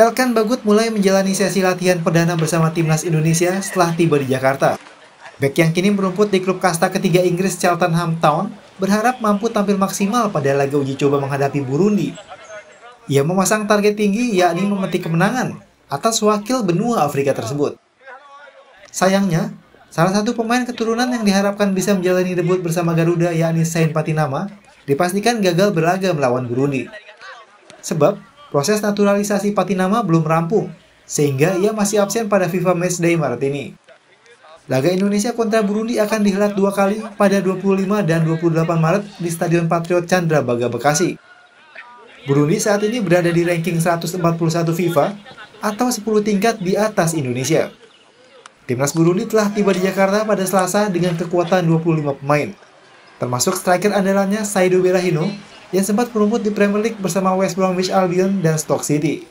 Elkan Bagut mulai menjalani sesi latihan perdana bersama timnas Indonesia setelah tiba di Jakarta. Bek yang kini merumput di klub kasta ketiga Inggris Cheltenham Town berharap mampu tampil maksimal pada laga uji coba menghadapi Burundi. Ia memasang target tinggi yakni memetik kemenangan atas wakil benua Afrika tersebut. Sayangnya, salah satu pemain keturunan yang diharapkan bisa menjalani debut bersama Garuda yakni Sain Patinama dipastikan gagal berlaga melawan Burundi. Sebab, proses naturalisasi Patinama belum rampung, sehingga ia masih absen pada FIFA Matchday Maret ini. Laga Indonesia kontra Burundi akan dihelat 2 kali pada 25 dan 28 Maret di Stadion Patriot Candrabaga, Bekasi. Burundi saat ini berada di ranking 141 FIFA atau 10 tingkat di atas Indonesia. Timnas Burundi telah tiba di Jakarta pada Selasa dengan kekuatan 25 pemain, termasuk striker andalannya Saido Berahino yang sempat merumput di Premier League bersama West Bromwich Albion dan Stoke City.